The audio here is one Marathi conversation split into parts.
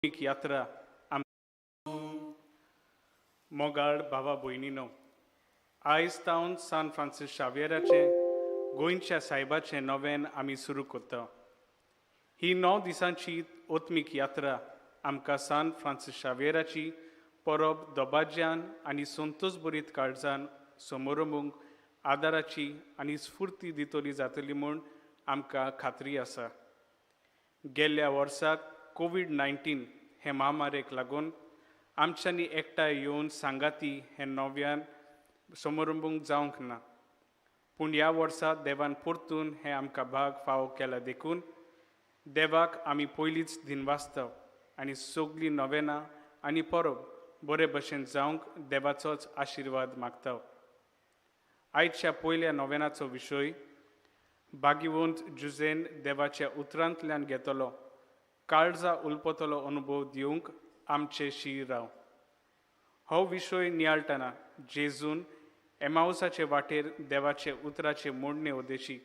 एक यात्रा मोगाळ भावा भयणीनो, आयज तावन सान फ्रांसीस शावेराचे गोंयच्या सायबाचे नवेन आमी सुरू करता. ही 9 दिसांची ओत्मीक यात्रा आमकां सान फ्रांसीस शावेराची परब दोबाज्यान आनी संतोश भरीत काळजान समोरमूंक आदाराची आनी स्फूर्ती दितली जातली म्हूण आमकां खात्री आसा. गेल्ल्या वर्साक कोविड-19 हे महामारेक लागून आमच्यांनी एकठांय येवन सांगाती हे नव्यान समारंभूंक जावंक ना. पूण ह्या वर्सा देवान परतून हे आमकां भाग फावो केला देखून देवाक आमी पयलींच दिनवासताव आनी सगळीं नवेनां आनी परब बरे भशेन जावंक देवाचोच आशिर्वाद मागताव. आयच्या पयल्या नवेनाचो विशय भाग्यवंत जुजेन देवाच्या उतरांतल्यान घेतलो काळजा उलपतलो अनुभव दिवंक आमचे शीर राव. हो विशय नियाळटना जेजून एमाउसाचे वाटेर देवाचे उतराचे मोडणे उद्देशी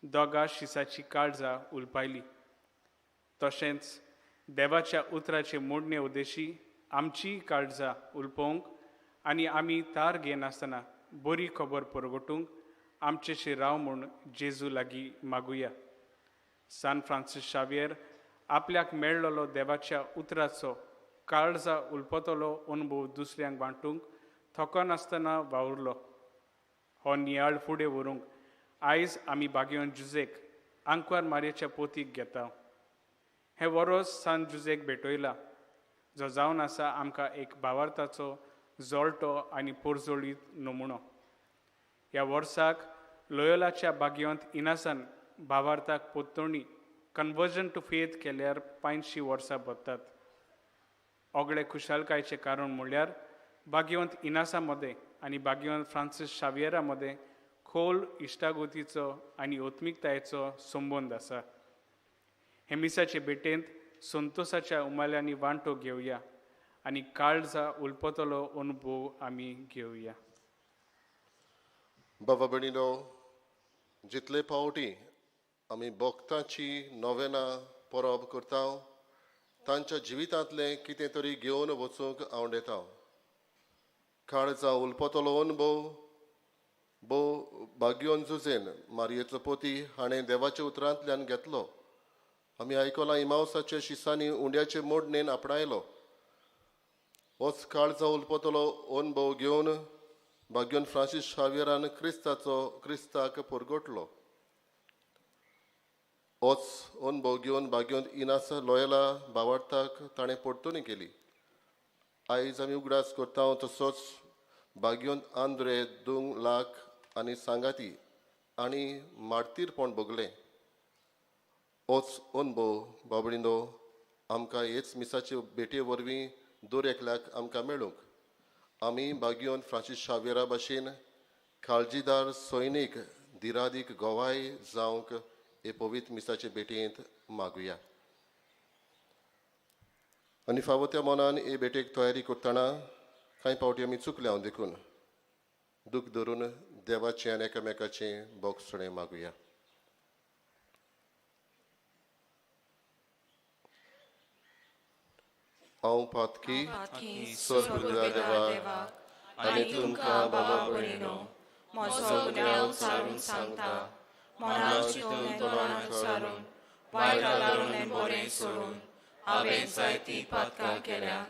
दोगा शिसाची काळजा उलपायली. तशेंच देवाच्या उतराचे मोडणे उद्देशी आमची काळजा उलपोवंक आनी आमी तार घेनासतना बरी खबर परगटूंक आमचेशी राव म्हूण जेजू लागीं मागुया. सान फ्रांसीस शावेर आपल्याक मेळ्ळलो देवाच्या उतराचो काळजा उलपतलो अनुभव दुसऱ्यांक वांटूंक थकोनासतना वावुरलो. हो नियाळ फुडें व्हरूंक आयज आमी भाग्यवंत जुजेक आंकवार मारयेच्या पोतीक घेता. हे वरोस सान जुजेक भेटयला जो जावन आसा आमकां एक भावार्थाचो जोळटो आनी पोरजोळीत नमुनो. ह्या वर्साक लोयोलाच्या भाग्यवंत इनासान भावार्थाक पोत्तोणी कन्वर्जन टू फेथ केल्यार 500 वर्सां बत्तात. ओगळे खुशालकायेचें कारण म्हणल्यार भाग्यवंत इनासा मदें आनी भाग्यवंत फ्रांसीस शावेरा मदें खोल इश्टागोतीचो आनी ओत्मीकतायेचो संबंद आसा. हे मिसाचे भेटेंत संतोशाच्या उमाल्यांनी वांटो घेवया आनी काळजा उलपतलो अनुभव आमी घेवया. बाबा भयणीनो, जितले फावटी आमी भक्तांची नवेना परब करता तांच्या जिवितांतलें कितें तरी घेवन वचूंक आवडटा. काळजा उलपतलो अनुभव भाग्यवंत जुजेन मारयेचो पोती हाणें देवाच्या उतरांतल्यान घेतलो. आमी आयकलां इमाउसाच्या शिसांनी उंड्याचे मोडणेन आपणायलो. होच काळजा उलपतलो अनुभव घेवन भाग्यवंत फ्रांसीस शावेरान क्रिस्ताक परगटलो. होच अनुभव घेवन भाग्यवंत इनास लोयला भावार्थाक ताणें परतुनी केली. आयज आमी उगडास करता तसोच भाग्यवंत आंद्रे दूंग लाख आनी सांगाती आनी मार्तीरपण भोगलें. होच अनुभव बाबडीनो आमकां हेच मिसाचे भेटे वरवीं दर एकल्याक आमकां मेळूंक आमी भाग्यवंत फ्रांसीस शावेरा भाशेन काळजीदार सैनीक धिरादीक गोवाय जावंक हे पवित्र मिसाचे भेटेंत मागुया. आनी फावो त्या मनान हे भेटेक तयारी करतना कांय फावटी आमी चुकल्या देखून दूख धरून देवाचें आनी एकामेकाचें बोगसणें मागुया. हांव पातकी स्वर्गुल्या देवा आनी तुमकां बाबा भयणीनो, म्हजो गुन्यांव सारून सांगता. मनां चिंतून तोंडान सारून वायट लागून आनी बरें सोडून हांवें जायतीं पातकां केल्यात.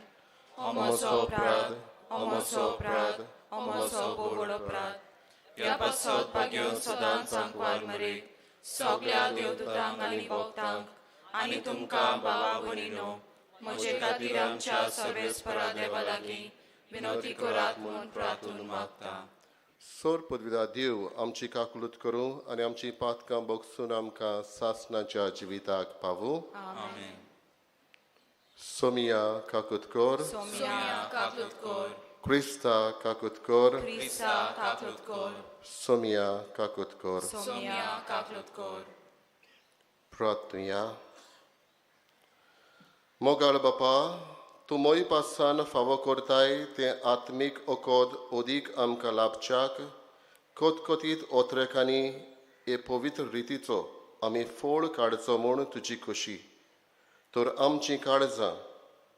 हो म्हजो अपराध, हो म्हजो अपराध, हो म्हजो बोबड अपराध. ह्या पासत भाग्यवंत सदांच आंकवार मारयेक सगळ्या देवदूतांक आनी भक्तांक आनी तुमकां बाबा भयणीनो म्हजे खातीर आमच्या सर्वेस्परा देवा लागीं विनवती करात म्हूण प्रार्थून मागता. सोर पदवीदा देव आमची काकलूत करूं आनी आमची पातकां बोगसून आमकां सासणाच्या जिविताक पावूं. आमेन. सोमिया काकुतकोर, सोमिया काकलूतकोर, क्रिस्ता काकुतकोर, क्रिस्ता काकलूतकोर, सोमिया काकुतकोर. सोमिया काकलूतकोर. प्रार्थुया. मोगाळ बापा, तूं मोई पासान फावो करताय तें आत्मीक ओकोद ओदीक आमकां लाभच्याक कोतकोतीत ओत्रेकांनी हे पवित्र रितीचो आमी फोळ काडचो म्हूण तुजी खोशी. तर आमचीं काळजां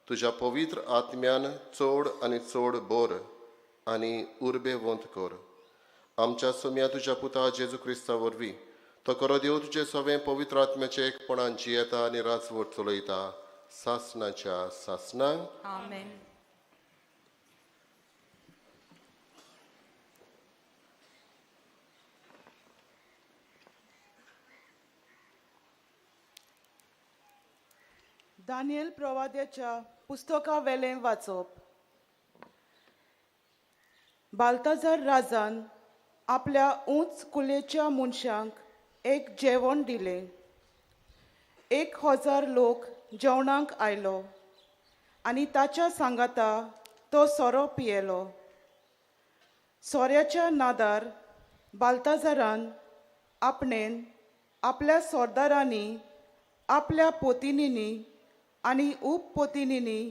तुज्या पवित्र आत्म्यान चोड आनी चोड बोर आनी उर्बे वंत कर. आमच्या सोम्या तुज्या पुता जेजू क्रिस्ता वरवीं तो करो देव तुजे सगळे पवित्र आत्म्याचे एकपणान जियेता आनी राजवट चलयता सासनाच्या सासनांक. आमेन. दानियल प्रवाद्याच्या पुस्तका वेलें वाचप. बाल्ताजार राजान आपल्या उंच कुलेच्या मनशांक एक जेवण दिलें. 1000 लोक जेवणाक आयलो आनी ताच्या सांगाता तो सोरो पियेलो. सोऱ्याच्या नादार बाल्ताजारान आपणेन आपल्या सोरदारांनी आपल्या पोतिनींनी आनी उपपोतिनींनी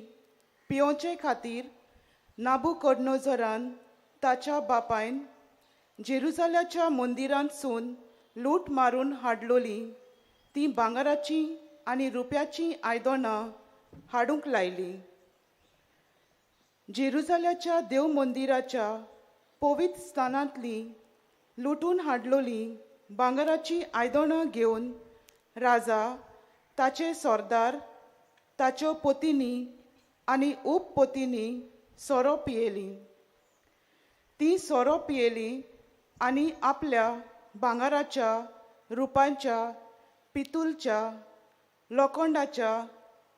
पिवचे खातीर नाबुकदनेझरान ताच्या बापायन जेरुसाल्याच्या मंदिरांतसून लूट मारून हाडलोली ती भांगाराची आनी रुप्याची आयदनां हाडूंक लायली. जेरुसाल्याच्या देव मंदिराच्या पवित्र स्थानांतली लुटून हाडलोली भांगाराची आयदनां घेवन राजा, ताचे सोरदार, ताच्यो पोतिनी आनी उपपोतिनी सोरो पियेली. ती सोरो पियेली आनी आपल्या भांगाराच्या, रुपांच्या, पितूलच्या, लोखंडाच्या,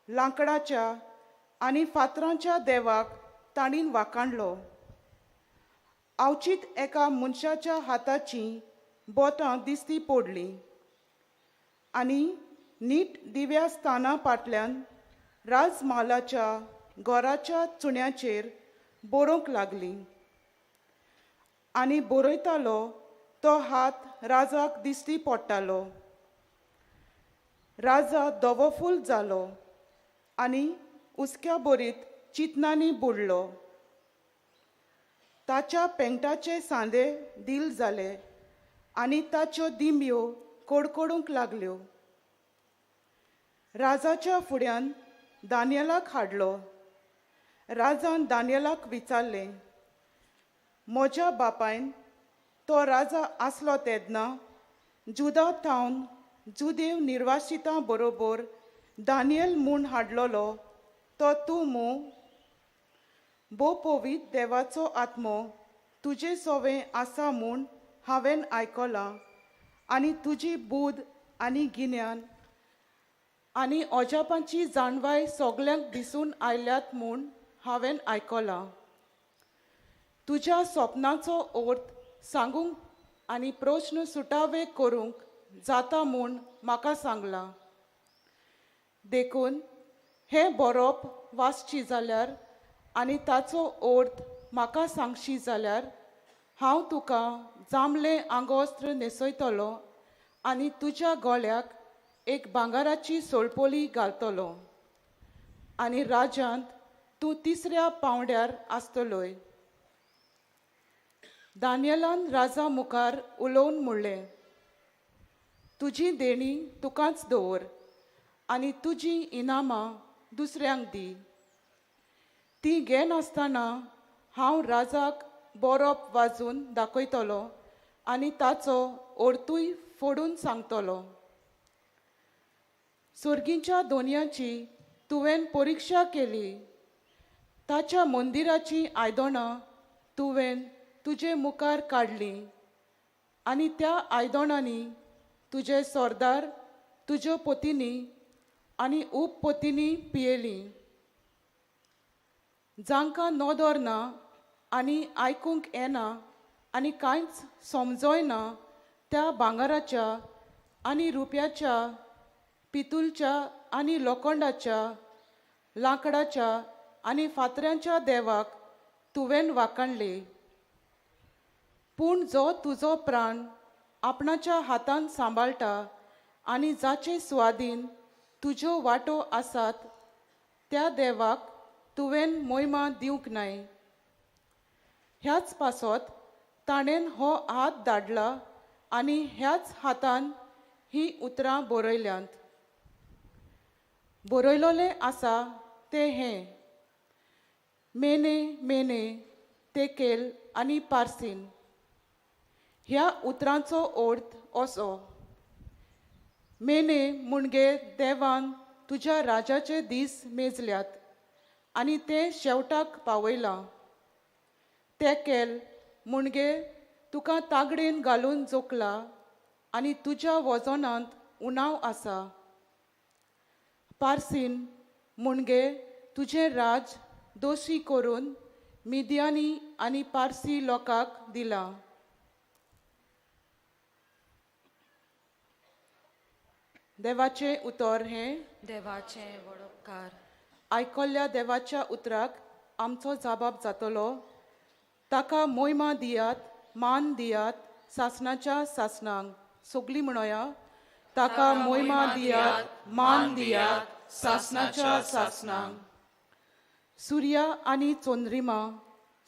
लांकडाच्या आनी फातरांच्या देवाक ताणीन वाखाणलो. अवचीत एका मनशाच्या हाताची बोटां दिश्टी पडली आनी नीट दिव्या स्थाना फाटल्यान राजमहालाच्या घराच्या चुण्याचेर बरोवंक लागली. आनी बरयतालो तो हात राजाक दिश्टी पडटालो. राजा दवफूल जालो आनी उस्क्या बोरीत चिंतनांनी बुडलो. ताच्या पेंगटाचे सांदे दिल जाले आनी ताच्यो दिंब्यो कडकडूंक लागल्यो. राजाच्या फुड्यान दानियेलाक हाडलो. राजान दानियेलाक विचारलें, म्हज्या बापायन तो राजा आसलो तेदना जुदा थावन जुदेव निर्वासितां बरोबर दानियल म्हूण हाडलोलो तो तूं मू? भोव पवित्र देवाचो आत्मो तुजे सोवें आसा म्हूण हांवें आयकलां आनी तुजी बूद आनी गिन्यान आनी ओजापांची जाणवाय सगल्यांक दिसून आयल्यात म्हूण हांवें आयकलां. तुज्या स्वप्नाचो अर्थ सांगूंक आनी प्रश्न सुटावे करूंक जाता म्हूण म्हाका सांगलां. देखून हें बरोवप वाचची जाल्यार आनी ताचो अर्थ म्हाका सांगशी जाल्यार हांव तुका जांबलें आंगवस्त्र न्हेसयतलो आनी तुज्या गळ्याक एक भांगाराची सोळपोली घालतलो आनी राज्यांत तूं तिसऱ्या पांवड्यार आसतलोय. दानियेलान राजा मुखार उलोवन म्हणलें, तुजी देणी तुकाच दवर आनी तुजी इनामां दुसऱ्यांक दी. ती घेनासतना हांव राजाक बरोवप वाजून दाखयतलो आनी ताचो अर्थूय फोडून सांगतलो. सुर्गींच्या दोनयांची तुवें परिक्षा केली. ताच्या मंदिराची आयदनां तुवें तुजे मुखार काडलीं आनी त्या आयदनांनी तुजे सोरदार, तुज्यो पोतिनी आनी उपपोतिनी पियेलीं. जांकां नोदोर ना आनी आयकूंक येना आनी कांयच समजोयना त्या भांगाराच्या आनी रुप्याच्या, पितूलच्या आनी लोखंडाच्या, लांकडाच्या आनी फातऱ्यांच्या देवाक तुवें वाखाणले. पूण जो तुजो प्राण आपणाच्या हातान सांबाळटा आनी जाचे सुवादीन तुज्यो वाटो आसात त्या देवाक तुवें मोहिमा दिवंक नाय. ह्याच पासत ताणें हो हात धाडला आनी ह्याच हातान ही उतरां बरयल्यांत. बरयलोलें आसा ते हें मेने मेने तेकेल आनी पार्सीन ह्या उतरांचो अर्थ असो मेने मुणगे देवान तुज्या राजाचे दीस मेजल्यात आनी ते शेवटाक पावयलां तेकेल मुणगे तुका तागडेन घालून जोखला आनी तुज्या वजनांत उणाव आसा पार्सीन मुणगे तुजें राज दोशी करून मिदियानी आनी पारसी लोकांक दिला देवाचे उतर हें देवाचे वडोपकार आयकल्ल्या देवाच्या उतराक आमचो जबाब जातलो ताका मोहिमा दियात मान दियात सासणाच्या सासणांक सगळीं म्हणोया ताका मोहिमा दियात मान दियात सासणाच्या सासणांक सुर्या आनी चोंद्रिमा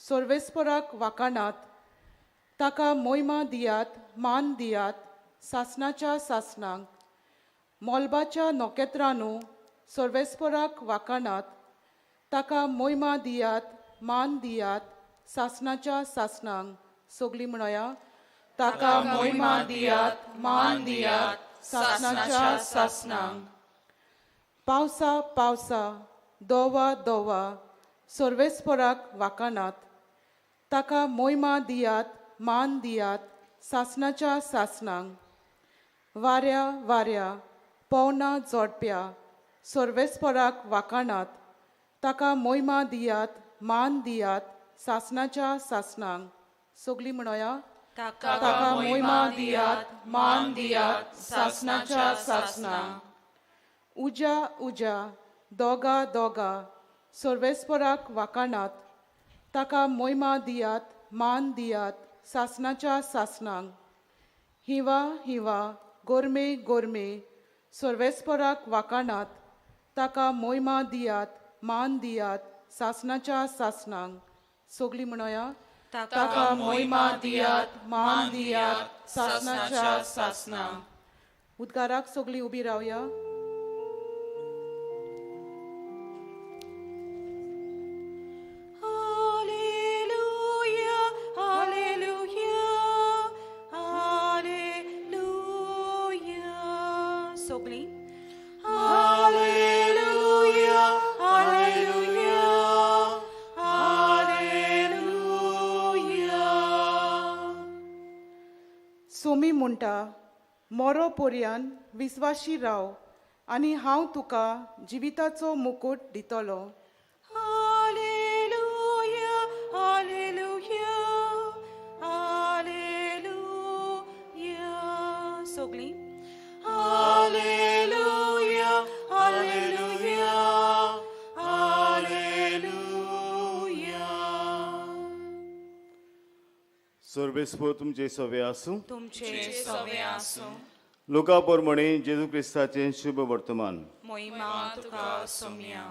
सर्वेस्पराक वाकाणात ताका मोहिमा दियात मान दियात सासणाच्या सासणांक मोलबाच्या नोकेत्रांनू सर्वेस्पराक वाकाणात ताका मोहिमा दियात मान दियात सासणाच्या सासणांक सगळीं म्हणोया ताका मोहिमा दियात मान दियात सासणाच्या सासणांक पावसा पावसा दोवा दोवा सर्वेस्पराक वाकाणात ताका मोहिमा दियात मान दियात सासणाच्या सासणांक वाऱ्या वाऱ्या पवना जोडप्या सर्वेस्पराक वाकाणात ताका मोहिमा दियात मान दियात सासणाच्या सासणांक सगळीं म्हणोया ताका मोहिमा दियात मान दियात सासणाच्या सासणांक उजा उजा दोगा दोगा सर्वेस्पराक वाकाणात ताका मोहिमा दियात मान दियात सासणाच्या सासणांक हिवा हिवा गोरमे गोरमे सर्वेस्पराक वाकाणात ताका मोहिमा दियात मान दियात सासणाच्या सासणांक सगळीं म्हणोया ताका मोहिमा दियात मान दियात सासणाच्या सासणांक उद्गाराक सगळीं उबी रावया सोमी म्हणटा मोरो पर्यान विस्वाशी राव आनी हांव तुका जिविताचो मुकुट दितलो सगळीं सर्वेस्पर तुमचे सवे आसूं तुमचे सवे आसूं लोका पोरमणे जेजू क्रिस्ताचें शुभ वर्तमान मोहिमा तुका सोम्या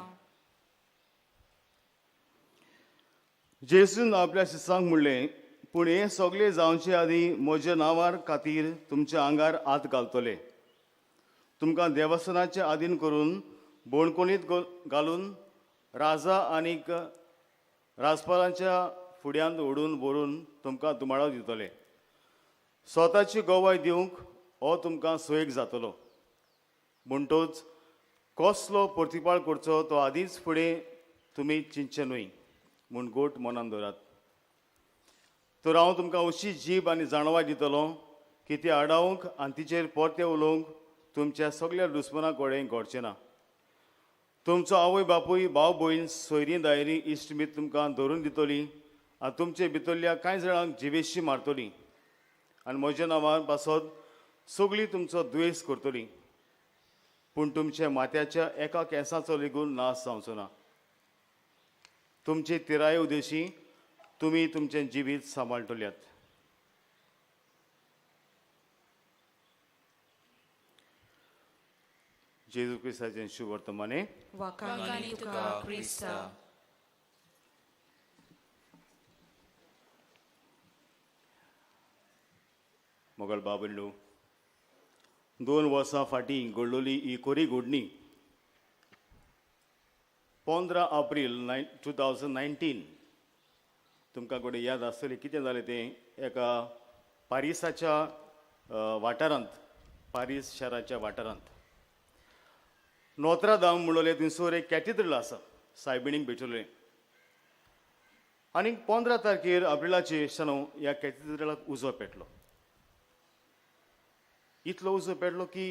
जेजून आपल्या शिसांक म्हणलें पूण हें सगळें जावचे आदीं म्हज्या नांवार खातीर तुमच्या आंगार हात घालतले तुमकां देवस्थानाचे आधीन करून बोणकुणीत घालून राजा आनीक राजपालांच्या फुड्यांत ओडून भरून तुमकां दुमाळो दितले स्वताची गोवाय दिवंक हो तुमकां सोयीक जातलो म्हणटूच कसलो प्रतिपाळ करचो तो आदींच फुडें तुमी चिंतचे न्हय म्हूण गोट मनान दवरात तर हांव तुमकां अशी जीब आनी जाणवाय दितलो की ती आडावंक आनी तिचेर परते उलोवंक तुमच्या सगळ्या दुस्मनां कडेन घडचें ना तुमचो आवय बापूय भाव भयण सोयरीं दायरी इश्ट मीत तुमकां धरून दितली आनी तुमचे भितरल्या कांय जाणांक जिवेशी मारतली आनी म्हज्या नांवार पासत सगळीं तुमचो द्वेस करतली पूण तुमच्या माथ्याच्या एका केंसाचो लेगून नाश जावचो ना तुमचे तिराये उदेशी तुमी तुमचें जिवीत सांबाळटल्यात जेजू क्रिस्ताचें शुभ वर्तमाने वाकांगानी तुका क्रिस्ता मोगल बाबडलो 2 वर्सां फाटीं घडलोली ही कोरी घडणी 15 एप्रिल 2019 तुमकां कोणी याद आसतली कितें जालें तें एका पारिसाच्या वाठारांत पारीस शाराच्या वाठारांत नोत्रादाम म्हणलोले थंयसर एक कॅथेड्रल आसा सायबिणीक भेटलोलें आनी 15 तारखेर एप्रिलाचे न्हू ह्या कॅथेड्रलाक उजो पेटलो इतलो उजो पेटलो की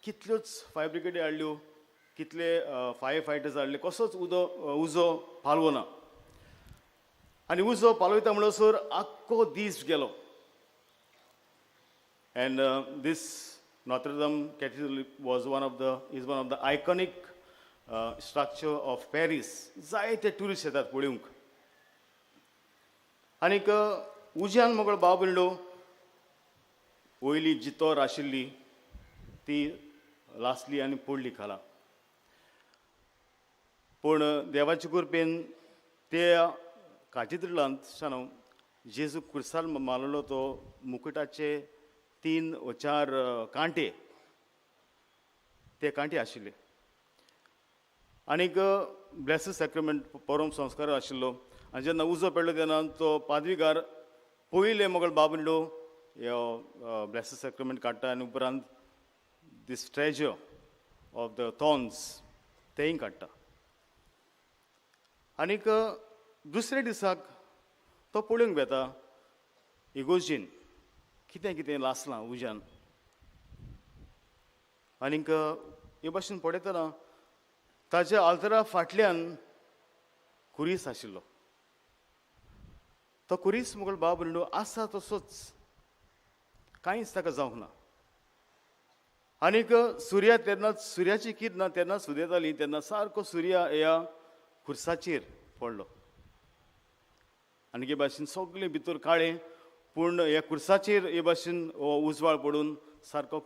कितल्योच फायर ब्रिगेडी हाडल्यो कितले फायर फायटर्स हाडले कसोच उजो पालवो ना आनी उजो पालवयता म्हणसर आख्खो दीस गेलो and this Notre Dame Cathedral was one of the iconic structure of Paris. जायते टुरिस्ट येतात पळोवंक आनीक उज्यान मोगळ बाबलो वयली जी तोर आशिल्ली ती लासली आनी पडली खाला पूण देवाचे कृपेन त्या काथेड्रलांत शानो जेजू क्रुसार मारलेलो तो मुकुटाचे 3 वा 4 कांटे ते कांटे आशिल्ले आनीक ब्लेसड सॅक्रमेंट परम संस्कार आशिल्लो आनी जेन्ना उजो पेडलो तेन्ना तो पाद्रीगार पयले मोगळ बाबलो ह्यो ब्लेसड सॅक्रमेंट काडटा आनी उपरांत दीस ट्रेजर ऑफ द थॉर्न्स तेंय काडटा आनीक दुसऱ्या दिसाक तो पळोवंक वेता इगोर्जीन कितें कितें लासलां उज्यान आनीक हे भाशेन पळयतना ताच्या आल्तरा फाटल्यान कुरीस आशिल्लो तो कुरीस मुगळ बाब म्हणून आसा तसोच कांयच ताका जावंक ना आनीक सुर्या तेन्ना सुर्याची किर्नां तेन्ना सुदेताली तेन्ना सारको सुर्या ह्या खुर्साचेर पडलो आनी हे भाशेन सगळे भितर काळें पूण ह्या खुर्साचेर हे भाशेन उजवाड पडून सारको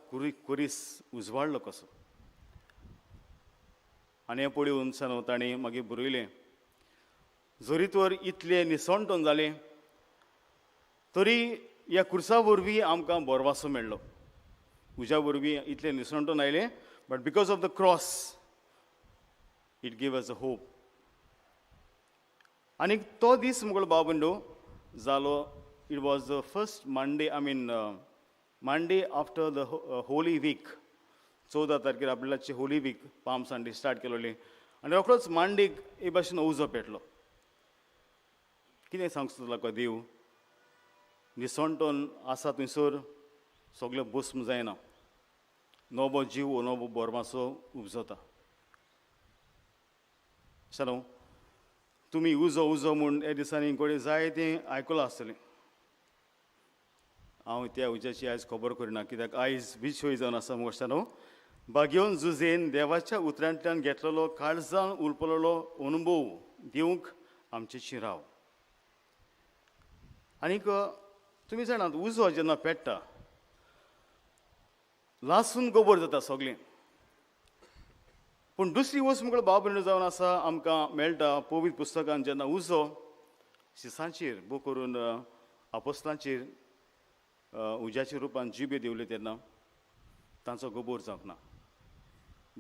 कुरीस उजवाडलो कसो आनी हें पळोवन सन ताणें मागीर बरयलें जरी तर इतलें निसणटोन जालें तरी ह्या खुर्सा वरवीं आमकां बोरवासो मेळ्ळो उज्या वरवीं इतलें निसणटोन आयलें but because of the cross it give us a hope आनीक तो दीस मुगळ बाबंडो जालो it was the first Monday Monday after the holy week 14 तारखेर आपल्याची holy week palm Sunday start केलोली आनी रोखडोच मांडेक हे भाशेन उजो पेटलो कितें सांगता तुका देव निसणटोन आसा थंयसर सगळें भस्म जायना नवो जीव नवो बोरमासो उपजता शानो तुमी उजो उजो म्हूण हे दिसांनी कोणी जायतें आयकलां आसतलें हांव त्या उज्याची आयज खबर करिना कित्याक आयज विशय जावन आसा मोशानो बागेवन झुजेन देवाच्या उतरांतल्यान घेतलेलो काळजान उलपलेलो अनुभव दिवंक आमचे शिराव आनीक तुमी जाणात उजो जेन्ना पेट्टा लासून गोबर जाता सगळें पूण दुसरी वस्त मुगळ बाबण जावन आसा आमकां मेळटा पवित्र पुस्तकान जेन्ना उजो शिसांचेर बो करून आपोस्तांचेर उज्याच्या रुपान जिबे दिवले तेन्ना तांचो गोबोर जावंक ना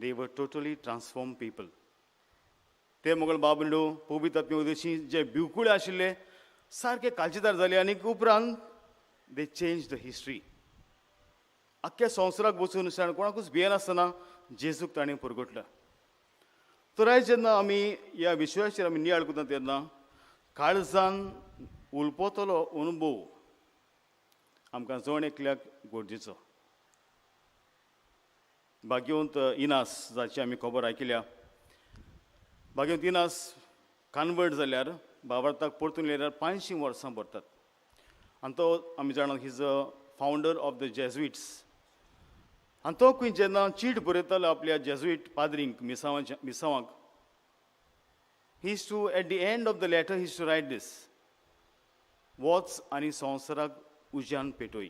दे वर टोटली ट्रान्सफॉर्म पीपल ते मुगळ बाबंडो पवित्र आत्मे उदेशी जे भिवकुळे आशिल्ले सारके काळजीदार जाले आनी उपरांत दे चेंज द हिस्ट्री आख्ख्या संवसाराक बसून कोणाकूच भियेनासतना जेजूक ताणें परगटला तर आयज जेन्ना आमी ह्या विशयाचेर आमी नियाळ करता तेन्ना काळजान उलपतलो अनुभव आमकां जण एकल्याक गरजेचो भाग्यवंत इनास जाची आमी खबर आयकल्या भाग्यवंत इनास कन्वर्ट जाल्यार भावार्थाक परतून येयल्यार 500 वर्सां भरतात आनी तो आमी जाणात he is a founder of the Jesuits आनी तो खंय जेन्ना चीट बरयतालो आपल्या जेजुइट पाद्रींक मिसावांक he is to at the end of the letter he is to write this watch आनी संवसाराक उज्यान पेटोय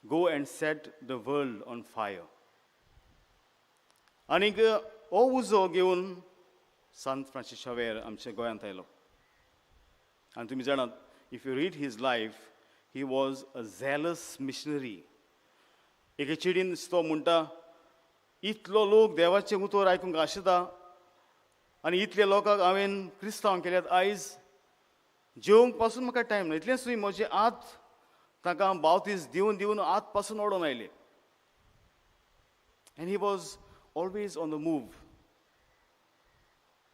go and set the world on fire आनीक हो उजो घेवन सांत फ्रांसीस शावेर आमच्या गोंयांत आयलो आनी तुमी जाणात if you read his life he was a zealous missionary एके चिडीन तो म्हणटा इतलो लोक देवाचें उतर आयकूंक आशिता आनी इतले लोकांक हांवें क्रिस्तांव केल्यात आयज जेवंक पासून म्हाका टायम ना. इतलेंच न्हय, म्हजें आत ताका बावतीस दिवन दिवन आत पासून ओडून आयले. End he was always on the move.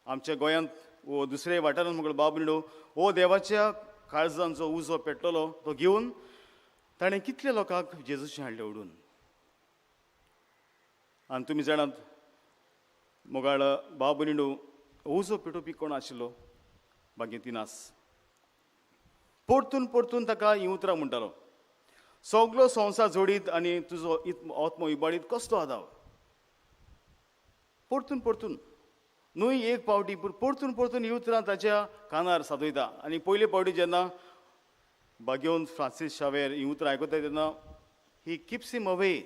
आमच्या गोंयांत वो दुसऱ्या वाठारांत म्हगेलो बाब निडो हो देवाच्या काळजांचो उजो पेटलेलो तो घेवन ताणें कितले लोकांक जेजूचे हाडले ओडून. आनी तुमी जाणात मोगाळ बाब निडो उजो पेटोवपी कोण आशिल्लो? भाग्यतिनास. परतून परतून ताका ही उतरां म्हणटालो, सगलो संवसार जोडीत आनी तुजो आत्मो इबाडीत कसलो आदाव. परतून परतून न्हय एक पावटी पूण परतून परतून ही उतरां ताच्या कानार सादयता. आनी पयले पावटी जेन्ना भाग्यवंत फ्रांसीस शावेर ही उतरां आयकता तेन्ना ही किप्स हिम अवे,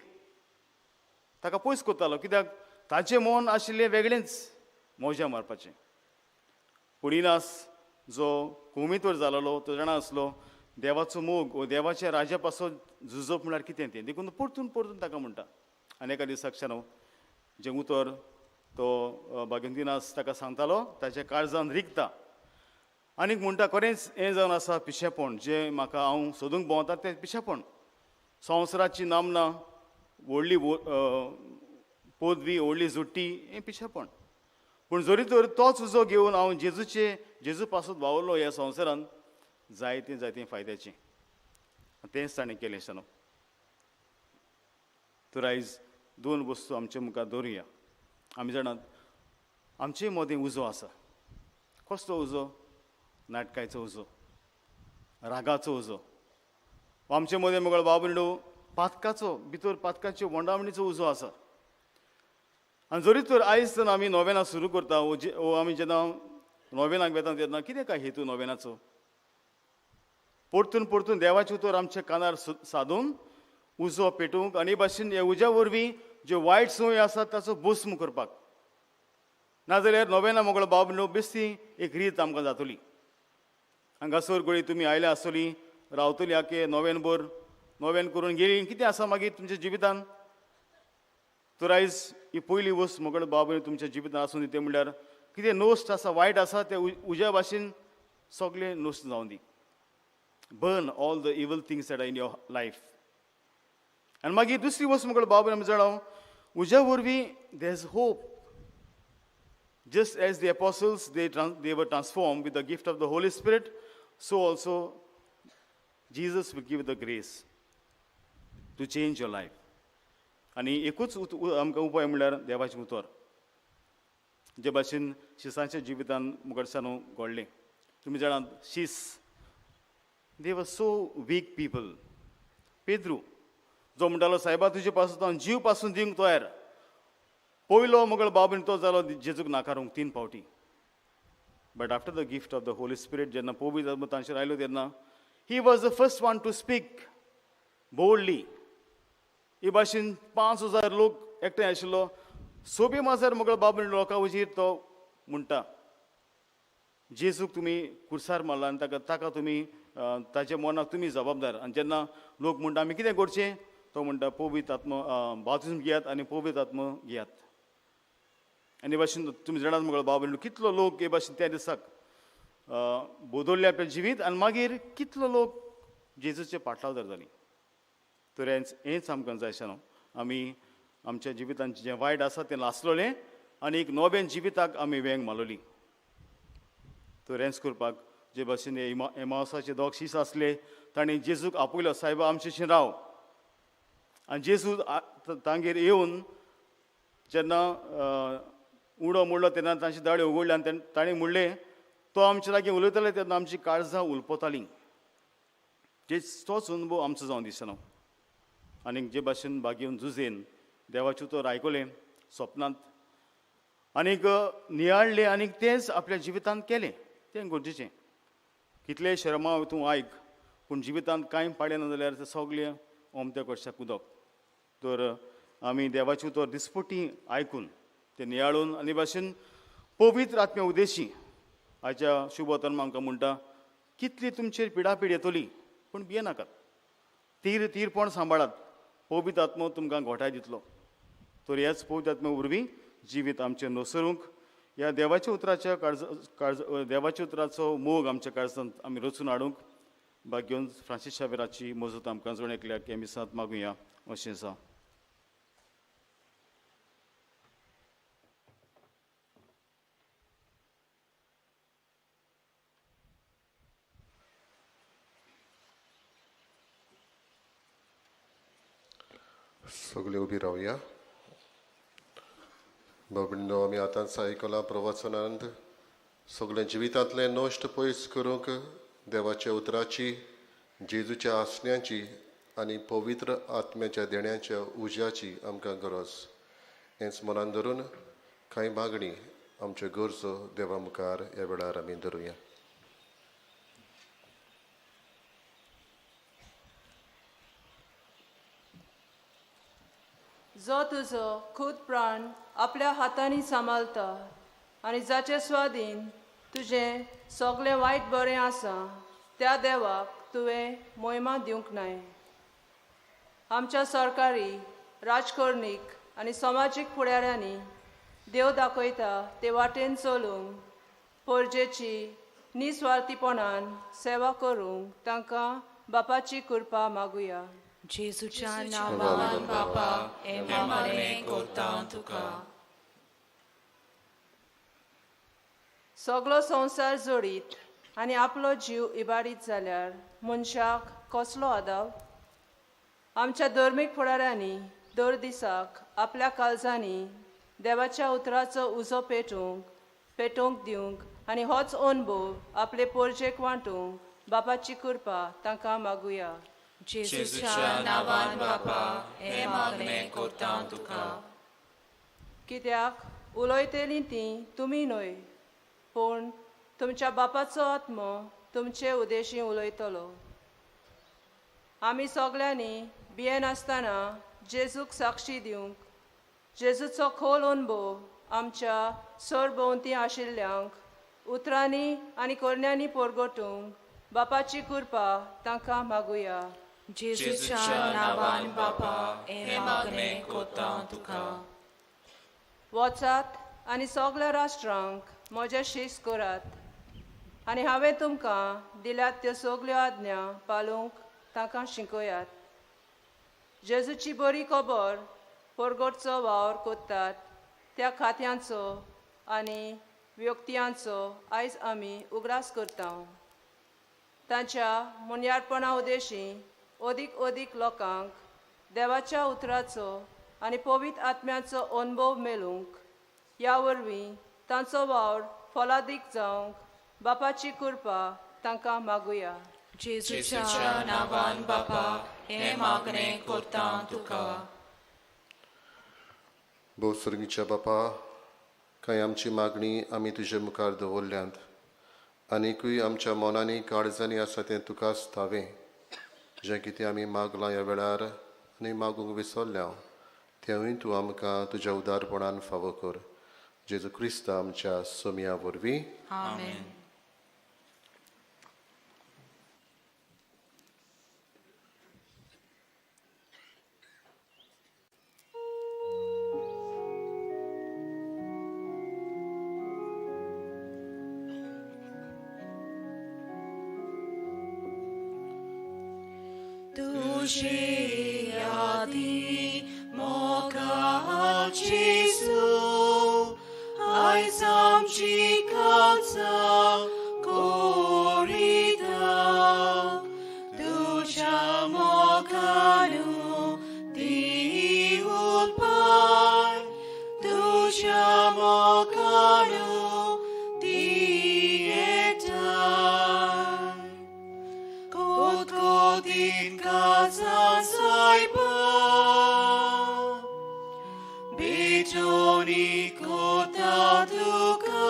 ताका पयस कोत्तालो, कित्याक ताचें मन आशिल्लें वेगळेंच, मौजा मारपाचें. पुडिनास जो कुंवितवर जालोलो तो जाणा आसलो देवाचो मोग वो देवाच्या राजा पासून झुजप म्हळ्यार कितें तें. देखून परतून परतून ताका म्हणटा. आनी एका दिसाक जें उतर तो भाग्यवंतिनास ताका सांगतालो ताच्या काळजान रिगता. आनीक म्हणटा खरेंच हें जावन आसा पिशेपण, जें म्हाका हांव सोदूंक भोंवता तें पिशेपण. संवसाराची नामना, व्हडली पदवी, व्हडली जुट्टी हें पिशेपण. पूण जरी तर तोच उजो घेवन हांव जेजू पासून वावुरलो ह्या संवसारांत जायतें जायतें फायद्याचें. तेंच ताणें केलें आसतना. तर आयज दोन वस्तू आमचे मुखार दवरुया. आमी जाणात आमचे मदें उजो आसा. कसलो उजो? नाटकाचो उजो, रागाचो उजो. आमचे मदें मोगळ बाबनिडो पातकाचो, भितर पातकाच्यो वंडावणीचो उजो आसा. आनी जरी तर आयज तर आमी नोवेनां सुरू करता वो आमी जेन्ना नोवेनाक वेता तेन्ना कितें काय हेतू नोवेनाचो? परतून परतून देवाचे उतर आमच्या कानार सादून उजो पेटोवंक आनी भाशेन ह्या उज्या वरवीं ज्यो वायट संवय आसात ताचो भस्म करपाक. नाजाल्यार नोवेनां मोगळ बाब न्हू बेश्टी एक रीत आमकां जातली. हांगासर गळी तुमी आयल्या आसतलीं, रावतलीं आखे नोवेनभर, नोवेन करून गेलीं, कितें आसा मागीर तुमच्या जिवितान? तर आयज ही पयली वस्त मोगळ बाब तुमच्या जिवितान आसूं दी. तें म्हणल्यार कितें नोस्ट आसा, वायट आसा तें उज्या भाशेन सगळें नोस्ट जावं दी. बर्न ऑल द इवल things that are in your life. आनी मागीर दुसरी वस्त मोगळ बाब आमी जाणाव उज्या वरवीं there is hope. Just as the apostles, they were transformed with the gift of the Holy Spirit, so also Jesus will give the grace to change your life. आनी एकूच आमकां उपाय म्हणल्यार देवाचें उतर. जे भाशेन शिसांच्या जिवितान मुखारसानू घडलें. तुमी जाणात शीस, दे वर सो वीक पीपल. पेद्रू जो म्हणटालो सायबा तुजे पासून हांव जीव पासून दिवंक तयार. पयलो मोगळ बाबून तो जालो जेजूक नाकारूंक 3 फावटी. But after the gift of the holy spirit जेन्ना पवित्र आत्मा तांचेर आयलो तेन्ना he was the first one to speak boldly. ही भाशेन 5,000 लोक एकठांय आशिल्लो. सोबे माजर मोगळ बाबून लोकां वचीर तो म्हणटा जेजूक तुमी कुर्सार मारला आनी ताका तुमी ताच्या मनाक तुमी जबाबदार. आनी जेन्ना लोक म्हणटा आमी कितें करचें, तो म्हणटा पवित्र आत्मा बाप्तिस्म घेयात आनी पवित्र आत्मा घेयात. आनी भाशेन तुमी जाणात मुगळ बाबा कितलो लोक हे भाशेन त्या दिसाक बदलले आपलें जिवीत आनी मागीर कितलो लोक जेजूचे पाटलाव जालीं. तर हेंच आमकां जाय आशिल्लें. आमी आमच्या जिवितांत जें वायट आसा तें लासलोलें आनी एक नव्यान जिविताक आमी वेंग मारलोली. तर हेंच करपाक जे भाशेन एमावसाचे 2 शीस आसले ताणें जेजूक आपयलो सायबा आमचेशी राव. आनी जेजू तांगेर येवन जेन्ना उडो मोडलो तेन्ना तांची दाळे उगडले आनी ताणें म्हणलें तो आमचे लागीं उलयताले तेन्ना आमची काळजां उलपतालीं. तोच अनुभव आमचो जावन दिसना. आनीक जे भाशेन भाग्येन झुजेन देवाचें उतर आयकलें स्वप्नांत आनीक नियाळलें आनीक तेंच आपल्या जिवितांत केलें. तें गरजेचें. कितलेय शर्मा तूं आयक पूण जिवितांत कांय पाडें ना जाल्यार तें सगळें ओमत्या कडच्या उदक. तर आमी देवाचें उतर दिसपट्टी आयकून तें नियाळून आनी भाशेन पवित्र आत्म्या उदेशी हाच्या शुभ धर्म आमकां म्हणटा कितली तुमचेर पिडापीड येतली पूण भियेनाकात. तीरपण सांबाळात. पवित्र आत्मो तुमकां घोटाय दितलो. तर ह्याच पवित्र आत्म्या वरवीं जिवीत आमचें नसरूंक ह्या देवाच्या उतराच्या देवाच्या उतराचो मोग आमच्या काळजांत आमी रचून हाडूंक भाग्योन फ्रांसीस शावेराची मजत आमकां जोण एकल्याक आमी साथ मागुया अशें आसा. सगळे उबी रावया. बाबडीनो आमी आतांच आयकलां प्रवचनांत सगळे जिवितांतले नश्ट पयस करूंक देवाच्या उतराची, जेजूच्या आसण्याची आनी पवित्र आत्म्याच्या देण्याच्या उज्याची आमकां गरज. हेंच मनान धरून कांय मागणी आमच्यो गरजो देवा मुखार ह्या वेळार आमी धरुया. जो तुजो खूद प्राण आपल्या हातांनी सांबाळता आनी जाचे स्वाधीन तुजें सगळें वायट बरें आसा त्या देवाक तुवें मोहिमा दिवंक नाय. आमच्या सरकारी, राजकरणीक आनी समाजीक फुडाऱ्यांनी देव दाखयता ते वाटेन चलूंक परजेची निस्वार्थीपणान सेवा करूंक तांकां बापाची कृपा मागुया. जेजूच्या नांवान बापा हे मागणें करता तुका. सगळो संवसार जोडीत आनी आपलो जीव इबाडीत जाल्यार मनशाक कसलो आदाव. आमच्या धर्मीक फुडाऱ्यांनी दर दिसाक आपल्या काळजांनी देवाच्या उतराचो उजो पेटोवंक दिवंक आनी होच अनुभव आपले परजेक वांटूंक बापाची कृपा तांकां मागुया. जेजूच्या नांवान बापा हे मागणें करता तुका. कित्याक उलयतलीं तीं तुमी न्हय पूण तुमच्या बापाचो आत्मो तुमचे उदेशी उलयतलो. आमी सगळ्यांनी भियेन आसतना जेजूक साक्षी दिवंक जेजूचो खोल अनुभव आमच्या सरभोंवती आशिल्ल्यांक उतरांनी आनी करण्यांनी परगटूंक बापाची कृपा तांकां मागुया. जेजूच्या नांवान बापा हे मागणें करता तुका. वचात आनी सगळ्या राष्ट्रांक म्हजे शीस करात आनी हांवें तुमकां दिल्यात त्यो सगल्यो आज्ञा पाळूंक तांकां शिकयात. जेजूची बरी खबर परगटचो वावर कोत्तात त्या खात्यांचो आनी व्यक्तीयांचो आयज आमी उगडास करता. तांच्या मुन्यारपणा उदेशी अदीक लोकांक देवाच्या उतराचो आनी पवित्र आत्म्याचो अनुभव मेळूंक ह्या वरवीं तांचो वावर फलादीक जावंक बापाची कृपा तांकां मागुया. जेजूच्या नांवान बापा हे मागणें करता तुका. भोव सर्गीच्या बापा, कांय आमची मागणी आमी तुजे मुखार दवरल्यांत आनीकूय आमच्या मनांनी काळजांनी आसा तें तुकाच थावें. जें कितें आमी मागलां ह्या वेळार आनी मागूंक विसरल्या तेंवूय तूं आमकां तुज्या उदारपणान फावो कर. जेजू क्रिस्त आमच्या सोम्या वरवीं. आमेन. तुझे यादी मोगा जेजू आयज आमची काळजां कोरिता. तुझ्या मोगानू दिवून पाय, तुझ्या मोगानू दियेताय. कोदीन काळजां सायबा बेजोनी कोता तुका.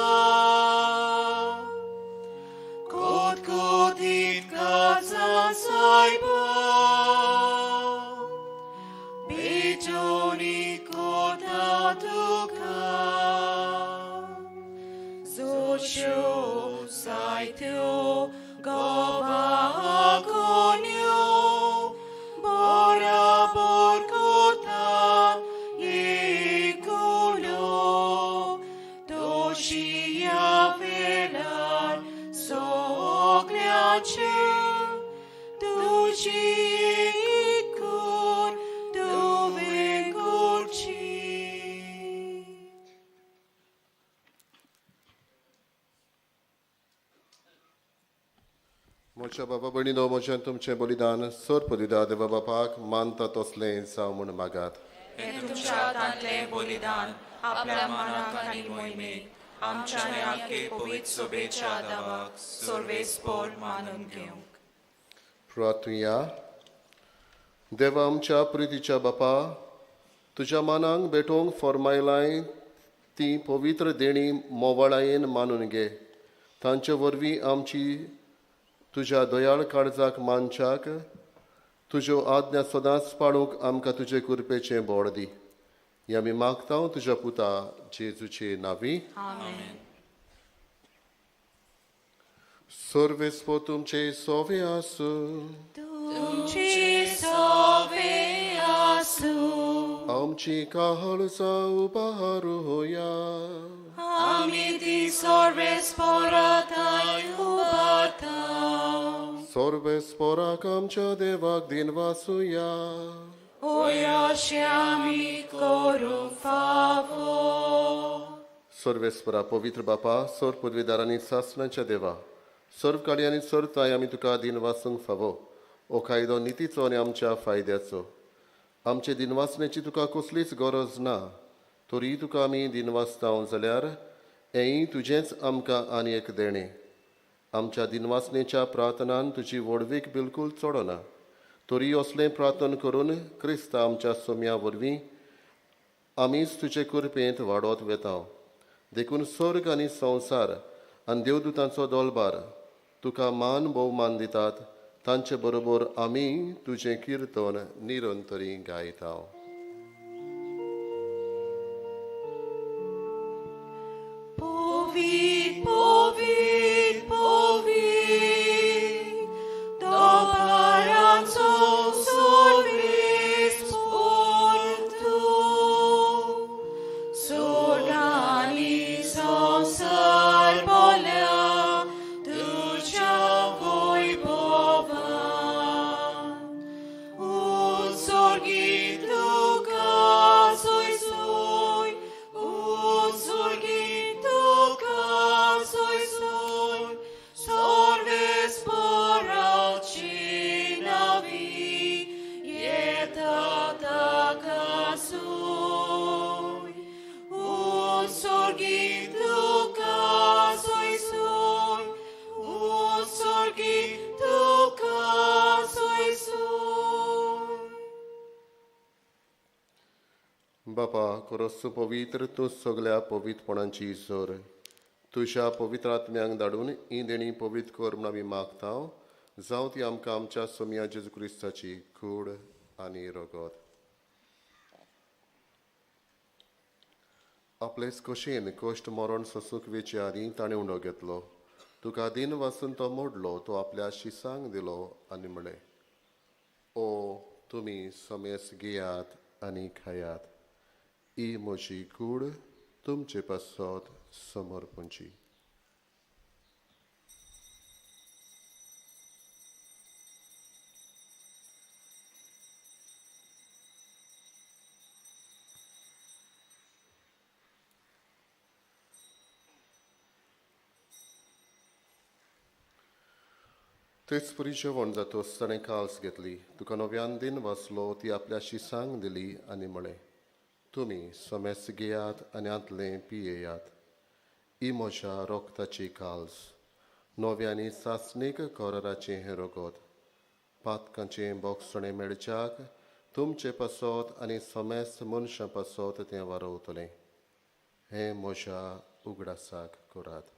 कोदीन काळजां सायबा बेजोनी कोता तुका. जोश्यो सायत्यो गोवा कोन्यो बराबर कोता येकुलो. दोशी तुझी एकूण तुवें करची. म्हज्या बाबा भयणीनो, म्हजें तुमचें बलिदान सर्प दिता देवा बापाक मानता तसलें जावं म्हूण मागात. हे तुमच्या हातांतलें बलिदान आपल्या मनाक आनी मोहिमेक आमच्या आनी आख्खे पवित्र सभेच्या दावाक सर्वेस्पर मानून घेवंक. प्रार्थुया. देवा आमच्या प्रितीच्या बापा, तुज्या मानांक भेटोवंक फॉर्मायलाय ती पवित्र देणी मोवाळायेन मानून घे. तांचे वरवीं आमची तुज्या दयाळ काळजाक मानच्याक तुज्यो आज्ञा सदांच पाळूंक आमकां तुजे कृपेचें बोड दी. हें आमी मागता तुज्या पुता जेजूचे नांवी. सर्वेस्पो तुमचे सोवे आसूं. तुमची सोवे आसूं. आमची काळजा उबारूया. आमी ती सर्वेस्पराताय उबारता. सर्वेस्पराक आमच्या देवाक दिनवासुया. अशें आमी करूंक फावो. सर्वेस्परा पवित्र बापा, सर पदवीदारांनी सासणाच्या देवा, सर्व काळी आनी सर्ताय आमी तुका दिनवासूंक फावो. हो कायदो नितीचो आनी आमच्या फायद्याचो. आमचे दिनवासनेची तुका कसलीच गरज ना, तरी तुका आमी दिनवासताव जाल्यार हेंय तुजेंच आमकां आनी एक देणें. आमच्या दिनवासनेच्या प्रार्थनान तुजी वडवीक बिलकूल चडना, तरी असलें प्रार्थन करून क्रिस्त आमच्या सोम्या वरवीं आमीच तुजे कृपेंत वाडत वेताव. देखून सर्ग आनी संवसार आनी देवदूतांचो दोलबार तुका मान भोवमान दितात. तांचे बरोबर आमी तुजें किर्तन निरंतरी गायताव. Povit, povit, povit, dobaranco sorvis portu, sorgani sonsar polea, tuja vojbova. Sorgi tuka soj soj, sorgi बापा, खरोच पवित्र तूं सगळ्या पवित्रपणांची सर. तुज्या पवित्र आत्म्यांक धाडून ही देणी पवित्र कर म्हूण आमी मागतांव. जावं ती आमकां आमच्या सोम्या जेजू क्रिस्ताची कूड आनी रगत. आपलेच कशेन कश्ट मरण सोसूंक वेचे आदी ताणें उणो घेतलो. तुका दिन वाचून तो मोडलो, तो आपल्या शिसांक दिलो आनी म्हळें, ओ तुमी समेस घेयात आनी खायात. ही म्हजी कूड तुमचे पासत समर्पणची. तेच परी जेवण जातोच ताणें काल्स घेतली. तुका नव्यान दिन वाचलो, ती आपल्या शिसांक दिली आनी म्हळें, तुमी समेस घेयात आनी आतलें पियेयात. ही म्हज्या रोगताची काल्स, नव्यांनी सासणीक कोराराचें हें रगत. पातकांचें बोगसणें मेळच्याक तुमचे पासत आनी समेस मनशां पासत तें वारवतलें. हें म्हज्या उगडासाक करात.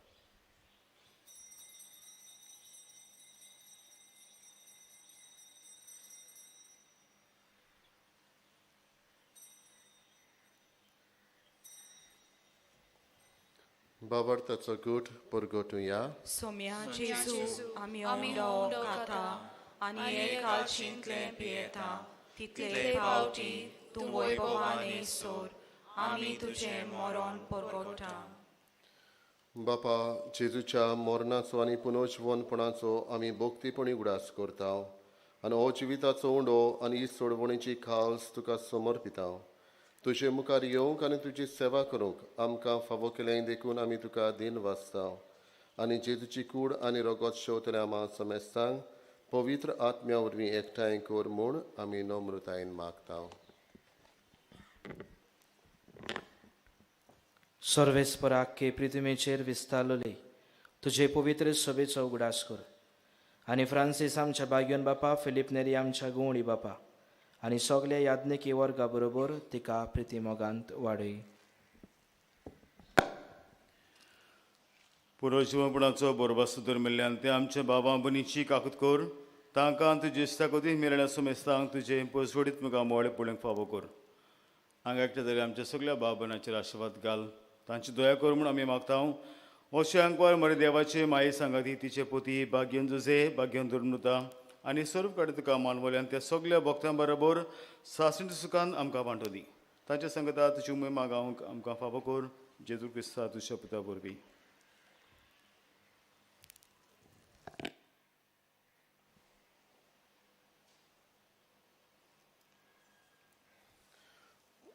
बाबार्थाचो गूट परगटुया. सोम्या जेजू आमी ओंडो खाता आनी हे कालशींतलें पियेता, तितले फावटी तूं वैभवान येसोर आमी तुजें मरण परगटा. बापा जेजूच्या मरणाचो आनी पुनर्जीवनपणाचो आमी भोक्तीपणी उगडास करता आनी हो जिविताचो उंडो आनी ही सोडवणेची खास तुका समर्पिता. तुजे मुखार येवंक आनी तुजी सेवा करूंक आमकां फावो केलें देखून आमी तुका दिन वाचता आनी जेजूची कूड आनी रगत शेवतल्या आमा समेस्तांक पवित्र आत्म्या वरवीं एकठांय कर म्हूण आमी नम्रतायेन मागता. सर्वेस्पराके पृथ्वीचेर विस्तारलोली तुजे पवित्र सभेचो उगडास कर आनी फ्रांसीस आमच्या बागयोन बापा, फिलीप नेरी आमच्या गुवणी बापा आनी सगल्या याज्ञिकी वर्गा बरोबर तिका प्रितीमोगांत वाडय. पुरोजीवपणाचो बोरबास धर्मिल्ल्यान ते आमच्या बाबा बनीची काकूत कर. तांकां तुजे इश्टाकोती मेळ्ळ्या समेस्तांक तुजे पसवडीत मुखार मोळे पडूंक फावो कर. हांगा एकट्या तरी आमच्या सगळ्या बाबनाचेर आशिर्वाद घाल. तांची दया कर म्हूण आमी मागता. अशें अंकवार मरे देवाचे माये सांगाती तिचे पोती भाग्यन जुजे भाग्यन दुर्मृता आनी सर्व कडेन तुका मानवल्यान त्या सगळ्या भक्तां बरोबर सासणी सुखान आमकां वांटो दी. तांच्या संगता तुजी उमेद मागावंक आमकां फावो कर. जेजू क्रिस्ता तुज्या पुता वरवीं.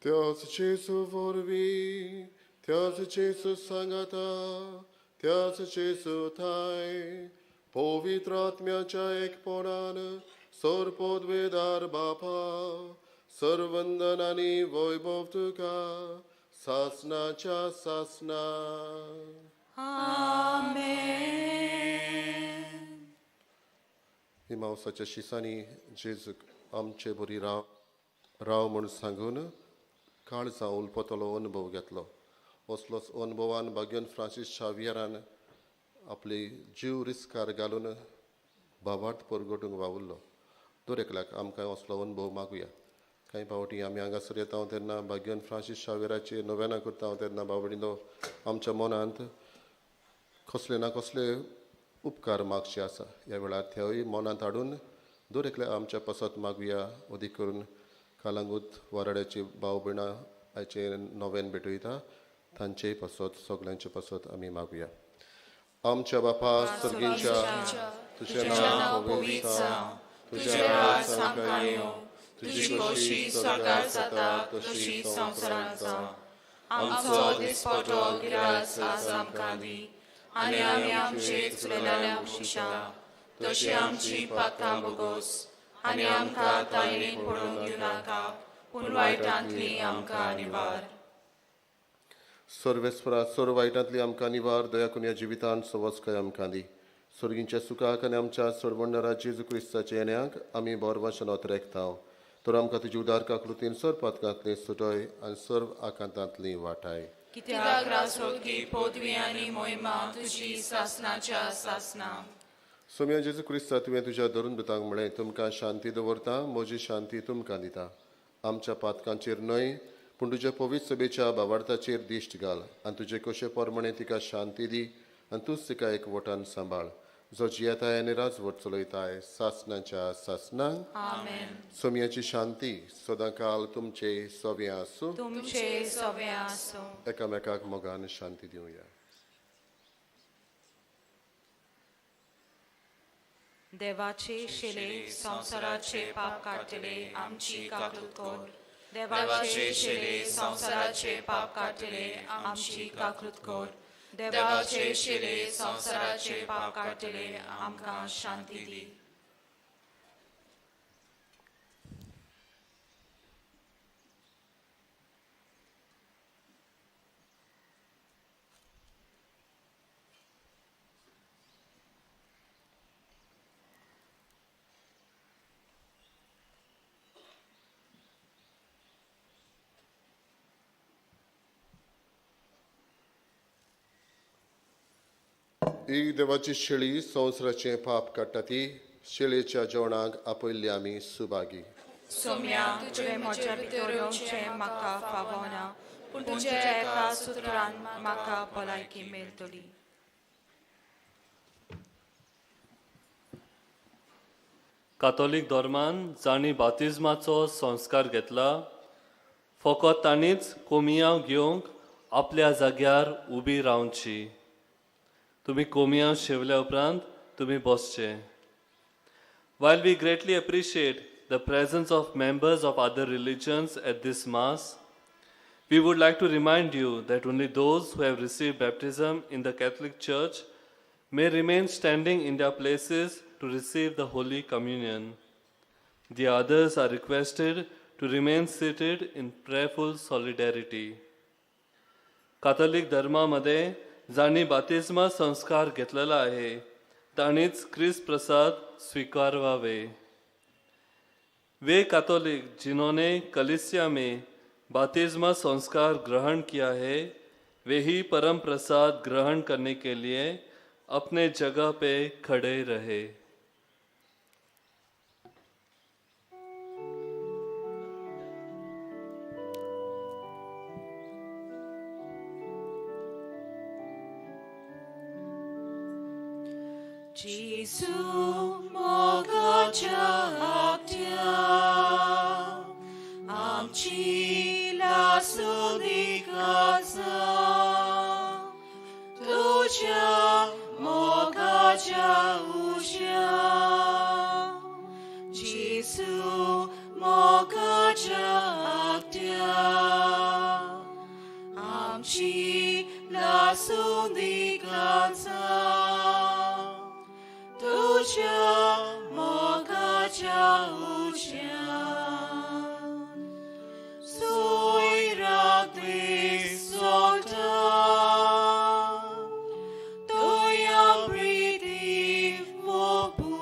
त्याच जेजू वरवीं, त्याच जेजू सांगाता, त्याच जेजू थाय पवित्र आत्म्याच्या एकपणान सर्वोद्वेदार बापा सर्वंदन आनी वैभव तुका सासनाच्या सासना. इमावसाच्या शिसांनी जेजूक आमचे बरी राव म्हूण सांगून काळजा उलपतलो अनुभव घेतलो. असलोच अनुभवान भाग्यन फ्रांसीस शावियरान आपली जीव रिस्कार घालून भावार्थ परगटूंक वावुरलो. दर एकल्याक आमकां असलो अनुभव मागुया. कांय फावटी आमी हांगासर येता तेन्ना भाग्यन फ्रांसीस शावियराचे नोवेना करता तेन्ना बाबडिंदो आमच्या मनांत कसले ना कसले उपकार मागचे आसा. ह्या वेळार थंय मनांत हाडून दर एकल्या आमच्या पसत मागुया. अदीक करून कालांगूट वाराड्याची भाव भयणां हाचे नोवेन भेटयता तांचेय पसत सगल्यांचे पसत आमी मागुया. आमच्या बापा सर्गींच्या तुजें नांव पवित्र जावं, तुजें राज आमकां येवं, तुजी खोशी स्वर्गार जाता तशी संवसारांत जावं. आमचो दिसपटो गिरास आज आमकां दी आनी आमी आमचे चुकलेल्या उशिशा तशी आमची पातकां बोगोस आनी आमकां तायणेक पडूंक दिवं नाका पूण वायटांतली आमकां निवार. सर्वेस्परा सर्व वायटांतली आमकां निवार. दया करून ह्या जिवितांत सवस्काय आमकां दी. सर्गींच्या सुखाक आनी आमच्या सोडवणारा जेजू क्रिस्ताच्या येण्याक आमी बोरवाशान ओतरेकता. तर आमकां तुजी उदारका कृतीन सर्व पातकांतली सुटय आनी सर्व आकांतांतली वाटाय. कित्याक रासोगी पदवी आनी मोहिमा तुजी सासनाच्या सासना. सोम्या जेजू क्रिस्ता तुवें तुज्या धरून दुतांक म्हळें तुमकां शांती दवरता, म्हजी शांती तुमकां दिता. आमच्या पातकांचेर न्हय पूण तुज्या पवित्र सभेच्या भावार्थाचेर दिश्ट घाल आनी तुजे कशे प्रमाणे तिका शांती दी आनी तूंच तिका एकवटान सांबाळ. जो जियेताय आनी राजवट चलयताय सासनाच्या सासनांक. सोम्याची शांती सदांकाल तुमचे सोबे आसूं. तुमचे सोबे आसूं. एकामेकाक मोगान शांती दिवया. देवाचे शेले संसाराचे पाप काटले आमची काकूत कर. देवाचे शेले संसाराचे पाप काटले आमची काकूत कर. देवाचे शेले संसाराचे पाप काटले आमकां शांती दी. ही देवाची शेळी संवसाराचे पाप काडटा ती शेळयेच्या जेवणाक आपयल्ली आमी सुभागी. सोम्या तुजे म्हज्या भितर येवचें म्हाका फावना पूण तुज्या एका सुत्रान म्हाका भलायकी मेळटली. कातोलीक धर्मान जाणी बातिजमाचो संस्कार घेतला फकत तांणीच कोमियाव घेवंक आपल्या जाग्यार उबी रावची. तुम्ही कोमिया शेवल्या उपरांत तुम्ही बसचे. While we greatly appreciate the presence of members of other religions at this Mass, we would like to remind you that only those who have received baptism in the Catholic Church may remain standing in their places to receive the Holy Communion. The others are requested to remain seated in prayerful solidarity. Catholic धर्मामध्ये जाणी बाप्तिस्मा संस्कार घेतलेला आहे ताणीच ख्रिस्त प्रसाद स्वीकारवावे. वे कैथोलिक जिन्होंने कलीसिया में बाप्तिस्मा संस्कार ग्रहण किया है वे ही परम प्रसाद ग्रहण करने के लिए अपने जगह पे खड़े रहे. Jesu moga jagdya amchi la sudikaza tuja moga jausha Jesu moga jagdya amchi la sudikaza Tuja moga jausha Soi ragdi solta Toyam priti vopu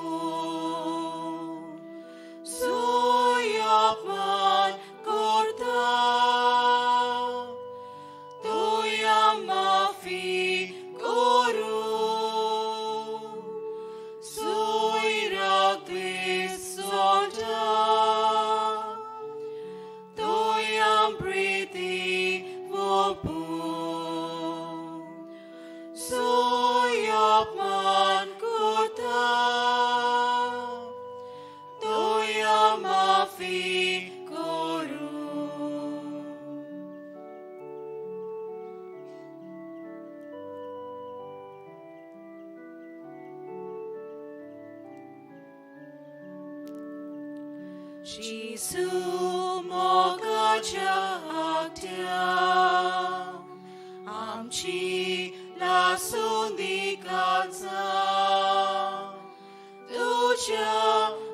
Soi apman korta Toyam mafi koru Jesu moga jagdya amchi la sundikaza Tuja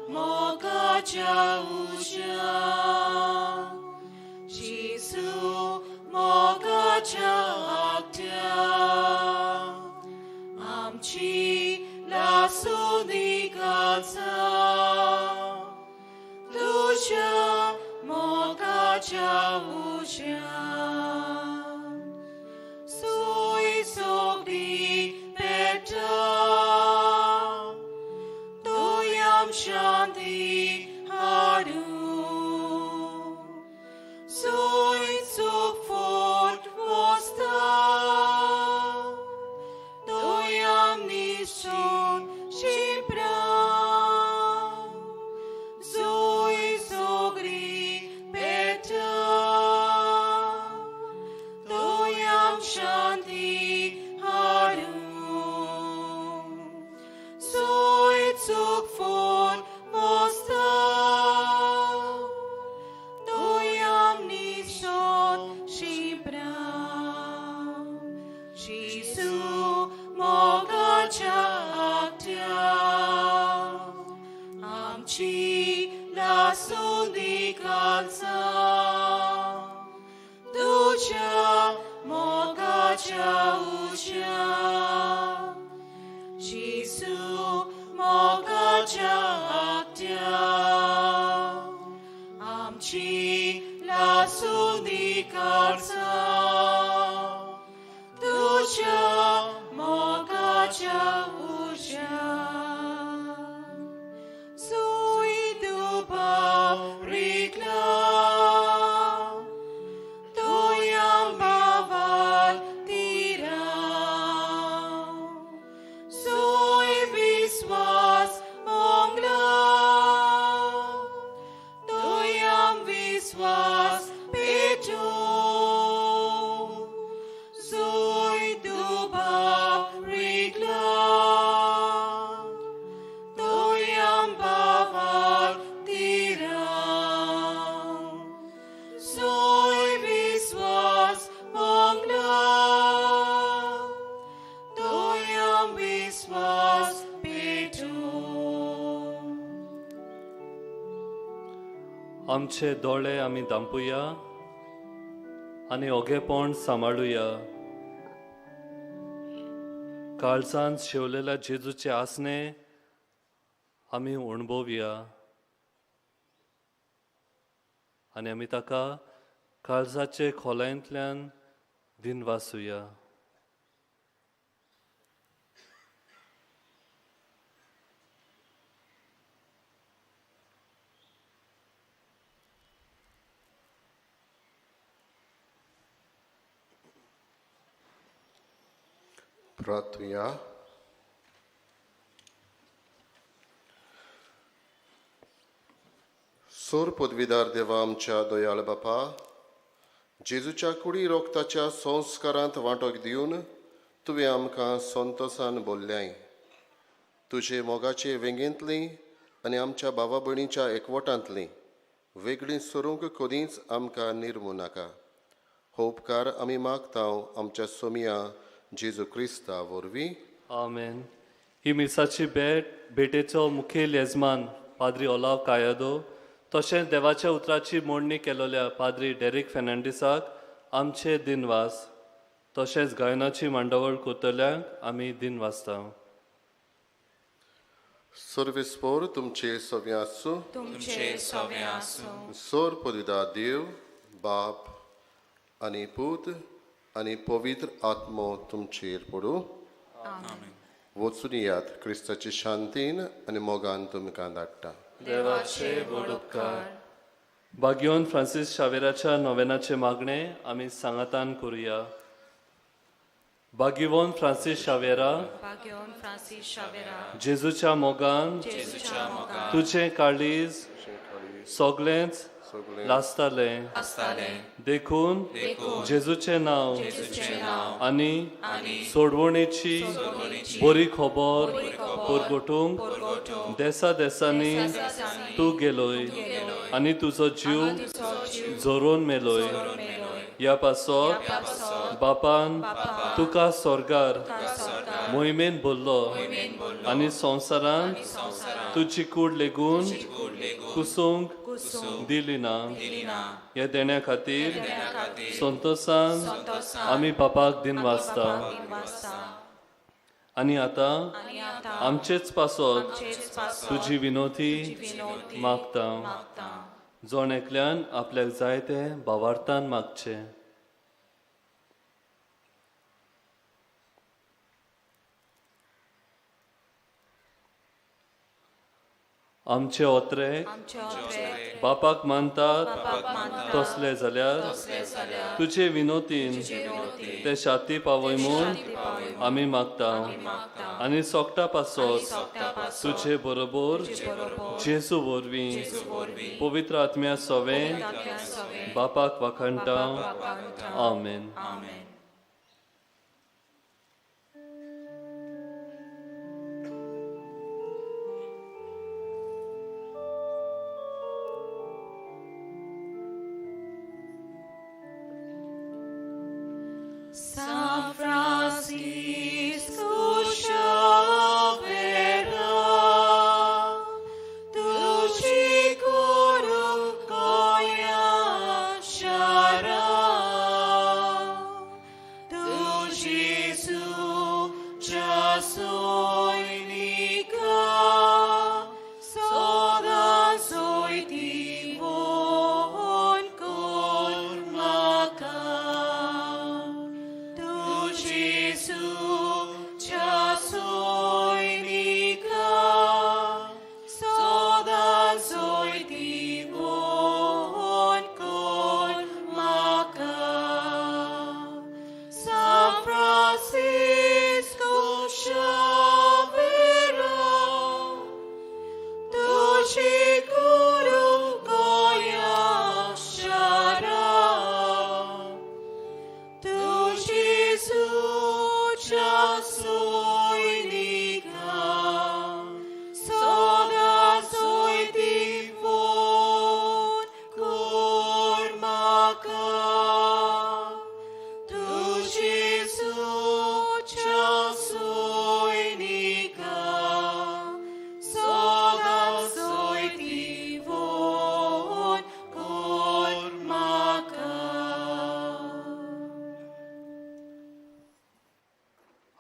moga jausha Jesu moga jagdya amchi la sundikaza Tuja moga jausha Soi sogdi peta Toyam shanti haru Soi sukfort vosta Toyam nishon shibra Shanti haru Soit zug von Mosta Toyam nishon shibra Jesu moga jagdya Amchi la sundikaza Tuja moga jausha Jesu moga jagdya amchi la sundikaza Tuja moga jausha Sui dupa rikla Soy viswas mongla आमचे दोळे आमी धांपुया आनी ओगेपण सांबाळुया. काळजांत शेवलेल्या जेजूचे आसने आमी अणभवया आनी आमी ताका काळजाचे खोलायंतल्यान दिनवासुया. प्रार्थुया. सोर पदवीदार देवा आमच्या दयाळ बापा, जेजूच्या कुडी रोगताच्या संस्कारांत वांटोक दिवन तुवें आमकां संतोसान बोल्ल्याय. तुजे मोगाचे वेंगेंतलीं आनी आमच्या भावा भयणीच्या एकवटांतलीं वेगळीं सरूंक कदींच आमकां निर्मू नाका. हो उपकार आमी मागतांव आमच्या सोमिया जेजू क्रिस्ता वरवीं. आमेन. ही मिसाची भेटेचो मुखेल येजमान पाद्री ओलाव कायदो तशेंच देवाच्या उतराची मोडणी केलेल्या पाद्री डेरिक फेर्नांडीसाक आमचे दिनवास तशेंच गायनाची मांडावळ कोतल्यांक आमी दिनवासता. सर्वेस्पोर तुमचे सव्या आसूं. तुमचे सव्या आसूं. सोर पदवीदार देव बाप आनी पूत आनी पवित्र आत्मो तुमचेर पडूं. वचून यात क्रिस्ताची शांतीन आनी मोगान तुमकां धाडटा. देवाचे व्हड उपकार. भाग्यवन फ्रांसीस शावेराच्या नोवेनाचे मागणे आमी सांगातान करुया. भाग्यवन फ्रांसीस शावेरा, भाग्यवन फ्रांसीस शावेरा, जेजूच्या मोगान जेजूच्या मोगान तुझे काळीज सगळेंच लासतालें. देखून जेजूचे नांव आनी सोडवणेची बरी खबर परगटूंक देसा देसांनी तूं गेलोय आनी तुजो जीव जोरोवन मेलोय. ह्या पासत बापान तुका स्वर्गार मोहिमेन भरलो आनी संवसारांत तुजी कूड लेगून कुसूंक दिली ना. ह्या देण्या खातीर संतोषान आमी बापाक दिनवासता. आनी आतां आमचेच पासत तुजी विनोती मागता. जोण एकल्यान आपल्याक जाय ते भावार्थान मागचे. आमचे ओत्रेक बापाक मानतात तसले जाल्यार तुजे विनोतीन ते शाती पावय म्हूण आमी मागता. आनी सोगटा पासत तुजे बरोबर जेजू वरवीं पवित्र आत्म्या सोवें बापाक वाखणटा. आमेन. San Francisco Xavera, tuji guru goya shara,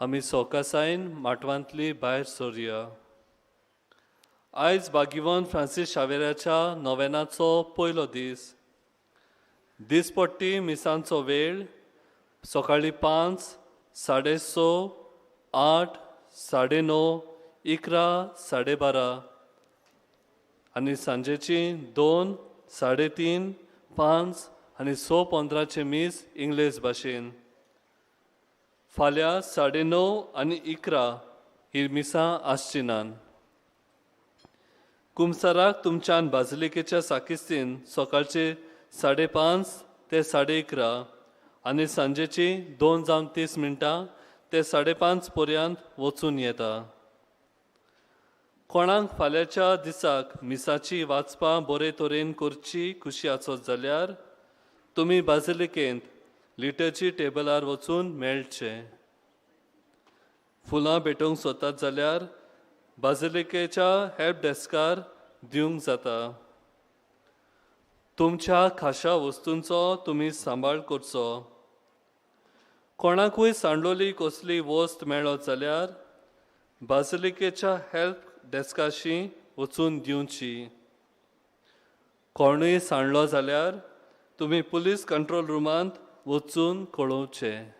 आमी सोकासायन माटवांतली भायर सोरया. आयज भाग्यवान फ्रांसीस शावेराच्या नोवेनाचो पयलो दीस. दिसपट्टी मिसांचो वेळ सकाळीं 5, 6:30, 8, 9:30, 11, 12:30 आनी सांजेची 2, 3:30, 5 आनी 6:15 मीस इंग्लीश भाशेन. फाल्यां 9:30 आनी 11 ही मिसां आसची नान. कुमसाराक तुमच्यान बाजिलिकेच्या साकिस्तीन सकाळचे 5:30 ते 11:30 आनी सांजेची 2:30 ते 5:30 पर्यंत वचून येता. कोणाक फाल्यांच्या दिसाक मिसाची वाचपां बरे तरेन करची खुशी आसत जाल्यार तुमी बाजिलिकेंत लिटरची टेबलार वचून मेळचे. फुलां भेटोवंक सोदतात जाल्यार बाजिलिकेच्या हेल्प डेस्कार दिवंक जाता. तुमच्या खाशा वस्तूंचो तुमी सांबाळ करचो. कोणाकूय सांडलोली कसली वस्त मेळत जाल्यार बाजिलिकेच्या हेल्प डेस्काशी वचून दिवची. कोणूय सांडलो जाल्यार तुमी पुलीस कंट्रोल रुमांत वचून कळोवचें.